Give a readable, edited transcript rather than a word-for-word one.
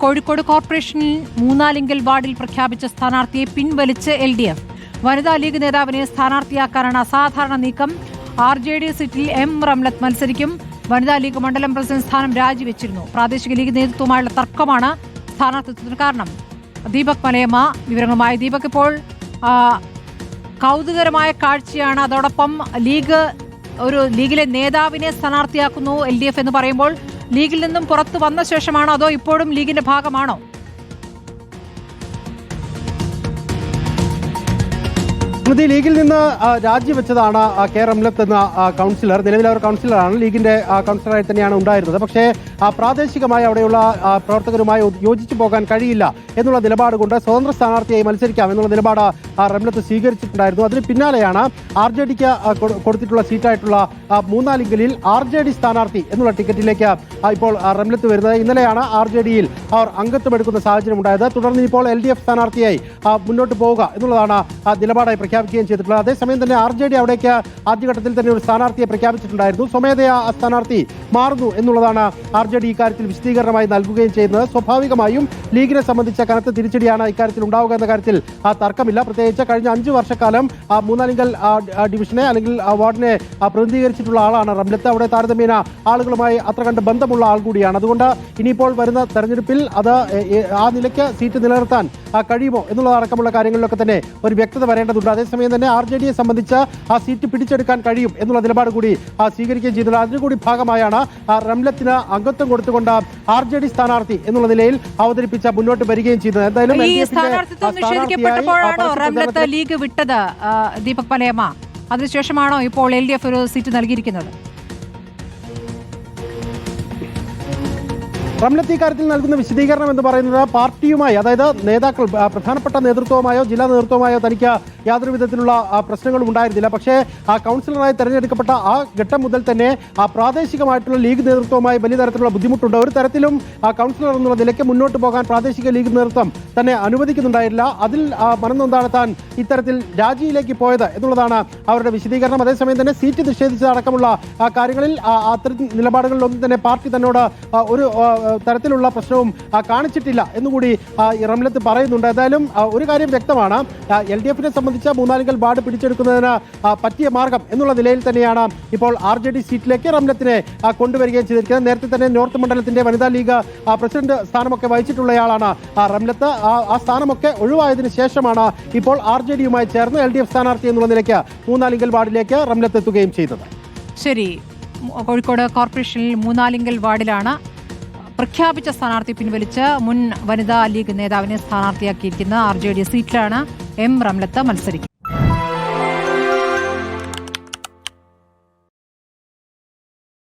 കോഴിക്കോട് കോർപ്പറേഷനിൽ മൂന്നാലിങ്കൽ വാർഡിൽ പ്രഖ്യാപിച്ച സ്ഥാനാർത്ഥിയെ പിൻവലിച്ച് LDF. വനിതാ ലീഗ് നേതാവിനെ സ്ഥാനാർത്ഥിയാക്കാനാണ് അസാധാരണ നീക്കം. RJD സീറ്റിൽ M. റംലത്ത് മത്സരിക്കും. വനിതാ ലീഗ് മണ്ഡലം പ്രസിഡന്റ് സ്ഥാനം രാജിവെച്ചിരുന്നു. പ്രാദേശിക ലീഗ് നേതൃത്വമായുള്ള തർക്കമാണ് സ്ഥാനാർത്ഥിത്വത്തിന് കാരണം. ദീപക് മലയമ്മ വിവരങ്ങളുമായി. ദീപക്, ഇപ്പോൾ കൗതുകരമായ കാഴ്ചയാണ്. അതോടൊപ്പം ലീഗിലെ നേതാവിനെ സ്ഥാനാർത്ഥിയാക്കുന്നു LDF എന്ന് പറയുമ്പോൾ ലീഗിൽ നിന്നും പുറത്തു വന്ന ശേഷമാണോ അതോ ഇപ്പോഴും ലീഗിന്റെ ഭാഗമാണോ? ലീഗിൽ നിന്ന് രാജിവെച്ചതാണ് കെ റംലത്ത് എന്ന കൗൺസിലർ. നിലവിൽ അവർ കൗൺസിലറാണ്, ലീഗിന്റെ കൗൺസിലറായി തന്നെയാണ് ഉണ്ടായിരുന്നത്. പക്ഷേ പ്രാദേശികമായി അവിടെയുള്ള പ്രവർത്തകരുമായി യോജിച്ചു പോകാൻ കഴിയില്ല എന്നുള്ള നിലപാട് കൊണ്ട് സ്വതന്ത്ര സ്ഥാനാർത്ഥിയായി മത്സരിക്കാം എന്നുള്ള നിലപാട് റംലത്ത് സ്വീകരിച്ചിട്ടുണ്ടായിരുന്നു. അതിന് പിന്നാലെയാണ് RJDക്ക് കൊടുത്തിട്ടുള്ള സീറ്റായിട്ടുള്ള മൂന്നാലിങ്കലിൽ RJD സ്ഥാനാർത്ഥി എന്നുള്ള ടിക്കറ്റിലേക്ക് ഇപ്പോൾ റംലത്ത് വരുന്നത്. ഇന്നലെയാണ് RJDയിൽ അവർ അംഗത്വം എടുക്കുന്ന സാഹചര്യം ഉണ്ടായത്. തുടർന്ന് ഇപ്പോൾ LDF സ്ഥാനാർത്ഥിയായി മുന്നോട്ട് പോവുക എന്നുള്ളതാണ് നിലപാടായി പ്രഖ്യാപിക്കുകയും ചെയ്തിട്ടുള്ളത്. അതേസമയം തന്നെ RJD അവിടേക്ക് ആദ്യഘട്ടത്തിൽ തന്നെ ഒരു സ്ഥാനാർത്ഥിയെ പ്രഖ്യാപിച്ചിട്ടുണ്ടായിരുന്നു. സ്വമേധയാ ആ സ്ഥാനാർത്ഥി മാറുന്നു എന്നുള്ളതാണ് RJD ഇക്കാര്യത്തിൽ വിശദീകരണമായി നൽകുകയും ചെയ്യുന്നത്. സ്വാഭാവികമായും ലീഗിനെ സംബന്ധിച്ച കനത്ത തിരിച്ചടിയാണ് ഇക്കാര്യത്തിൽ ഉണ്ടാവുക എന്ന കാര്യത്തിൽ തർക്കമില്ല. പ്രത്യേകിച്ച് കഴിഞ്ഞ 5 വർഷക്കാലം മൂന്നാലിങ്കൽ ഡിവിഷനെ അല്ലെങ്കിൽ വാർഡിനെ പ്രതിനിധീകരിച്ചിട്ടുള്ള ആളാണ് റംലത്ത്. അവിടെ താരതമ്യേന ആളുകളുമായി അത്ര കണ്ട് ബന്ധമുള്ള ആൾ കൂടിയാണ്. അതുകൊണ്ട് ഇനിയിപ്പോൾ വരുന്ന തെരഞ്ഞെടുപ്പിൽ അത് ആ നിലയ്ക്ക് സീറ്റ് നിലനിർത്താൻ കഴിയുമോ എന്നുള്ളതടക്കമുള്ള കാര്യങ്ങളിലൊക്കെ തന്നെ ഒരു വ്യക്തത വരേണ്ടതുണ്ട്. അതേസമയം തന്നെ RJDയെ സംബന്ധിച്ച് ആ സീറ്റ് പിടിച്ചെടുക്കാൻ കഴിയും എന്നുള്ള നിലപാട് കൂടി സ്വീകരിക്കുകയും ചെയ്തിട്ടുണ്ട്. അതിനുകൂടി ഭാഗമായാണ് റംലത്തിന് അംഗത്വം കൊടുത്തുകൊണ്ട് RJD സ്ഥാനാർത്ഥി എന്നുള്ള നിലയിൽ അവതരിപ്പിച്ച മുന്നോട്ട് വരികയും ചെയ്തത്. എന്തായാലും നിഷേധിക്കപ്പെട്ടപ്പോഴാണോ റംലത്ത് ലീഗ് വിട്ടത് ദീപക് മലയമ്മ? അതിനുശേഷമാണോ ഇപ്പോൾ LDF ഒരു സീറ്റ് നൽകിയിരിക്കുന്നത്? റംലത്ത് ഇക്കാര്യത്തിൽ നൽകുന്ന വിശദീകരണം എന്ന് പറയുന്നത് പാർട്ടിയുമായി, അതായത് നേതാക്കൾ, പ്രധാനപ്പെട്ട നേതൃത്വമായോ ജില്ലാ നേതൃത്വമായോ തനിക്ക് യാതൊരു വിധത്തിലുള്ള പ്രശ്നങ്ങളും ഉണ്ടായിരുന്നില്ല. പക്ഷേ കൗൺസിലറായി തെരഞ്ഞെടുക്കപ്പെട്ട ആ ഘട്ടം മുതൽ തന്നെ പ്രാദേശികമായിട്ടുള്ള ലീഗ് നേതൃത്വവുമായി വലിയ തരത്തിലുള്ള ബുദ്ധിമുട്ടുണ്ട്. ഒരു തരത്തിലും കൗൺസിലർ എന്നുള്ള നിലയ്ക്ക് മുന്നോട്ട് പോകാൻ പ്രാദേശിക ലീഗ് നേതൃത്വം തന്നെ അനുവദിക്കുന്നുണ്ടായില്ല. അതിൽ മനംനൊന്താണ് താൻ ഇത്തരത്തിൽ രാജിയിലേക്ക് പോയത് എന്നുള്ളതാണ് അവരുടെ വിശദീകരണം. അതേസമയം തന്നെ സീറ്റ് നിഷേധിച്ചതടക്കമുള്ള കാര്യങ്ങളിൽ അത്തരം നിലപാടുകളിലൊന്നും തന്നെ പാർട്ടി തന്നോട് ഒരു തരത്തിലുള്ള പ്രശ്നവും കാണിച്ചിട്ടില്ല എന്നുകൂടി റംലത്ത് പറയുന്നുണ്ട്. എന്തായാലും ഒരു കാര്യം വ്യക്തമാണ്, LDFനെ സംബന്ധിച്ച മൂന്നാലിങ്കൽ വാർഡ് പിടിച്ചെടുക്കുന്നതിന് പറ്റിയ മാർഗം എന്നുള്ള നിലയിൽ തന്നെയാണ് ഇപ്പോൾ RJD സീറ്റിലേക്ക് റംലത്തിനെ കൊണ്ടുവരികയും ചെയ്തിരിക്കുന്നത്. നേരത്തെ തന്നെ നോർത്ത് മണ്ഡലത്തിന്റെ വനിതാ ലീഗ് പ്രസിഡന്റ് സ്ഥാനമൊക്കെ വഹിച്ചിട്ടുള്ളയാളാണ് റംലത്ത്. ആ സ്ഥാനമൊക്കെ ഒഴിവായതിനു ശേഷമാണ് ഇപ്പോൾ RJDയുമായി ചേർന്ന് LDF സ്ഥാനാർത്ഥി എന്നുള്ള നിലയ്ക്ക് മൂന്നാലിങ്കൽ വാർഡിലേക്ക് റംലത്ത് എത്തുകയും ചെയ്തത്. ശരി, കോഴിക്കോട് കോർപ്പറേഷനിൽ മൂന്നാലിങ്കൽ വാർഡിലാണ് പ്രഖ്യാപിച്ച സ്ഥാനാർത്ഥി പിൻവലിച്ച് മുൻ വനിതാ ലീഗ് നേതാവിനെ സ്ഥാനാർത്ഥിയാക്കിയിരിക്കുന്ന RJD സീറ്റിലാണ് M. റംലത്ത് മത്സരിക്കുന്നത്.